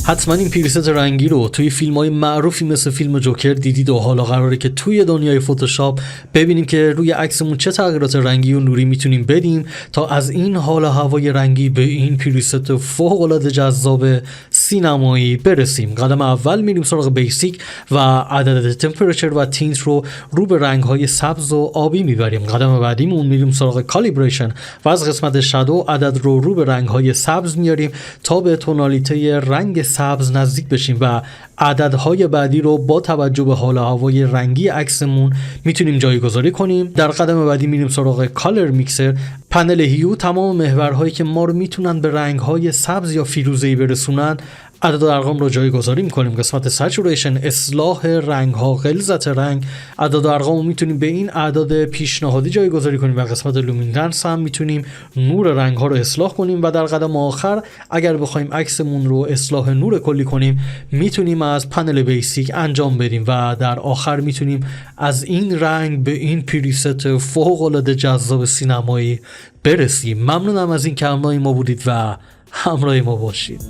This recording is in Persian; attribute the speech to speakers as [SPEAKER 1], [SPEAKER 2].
[SPEAKER 1] حتما این پریست رنگی رو توی فیلم‌های معروفی مثل فیلم جوکر دیدید و حالا قراره که توی دنیای فتوشاپ ببینیم که روی عکسمون چه تغییرات رنگی و نوری میتونیم بدیم تا از این حال و هوای رنگی به این پریست فوق‌العاده جذاب سینمایی برسیم. قدم اول میریم سراغ بیسیک و عدد تمپرچر و تینت رو به رنگ‌های سبز و آبی میبریم. قدم بعدیمون میریم سراغ کالیبریشن و از قسمت شادو عدد رو به رنگ‌های سبز میاریم تا به تونالیته رنگ سبز نزدیک بشیم و عددهای بعدی رو با توجه به حال و هوای رنگی عکسمون میتونیم جایگذاری کنیم. در قدم بعدی میریم سراغ کالر میکسر، پنل هیو تمام محورهایی که ما رو میتونن به رنگ‌های سبز یا فیروزه‌ای برسونن عدد و ارقام رو جایگذاری میکنیم. قسمت سچوریشن، اصلاح رنگ‌ها، غلظت رنگ، عدد و ارقام رو میتونیم به این اعداد پیشنهادی جایگذاری کنیم و قسمت لومیننس هم میتونیم نور رنگ‌ها رو اصلاح کنیم و در قدم آخر اگر بخوایم عکسمون رو اصلاح نور کلی کنیم میتونیم از پنل بیسیک انجام بدیم و در آخر میتونیم از این رنگ به این پریست فوق‌العاده جذاب سینمایی برسیم. ممنونم از این که همراه ما بودید و همراه ما باشید.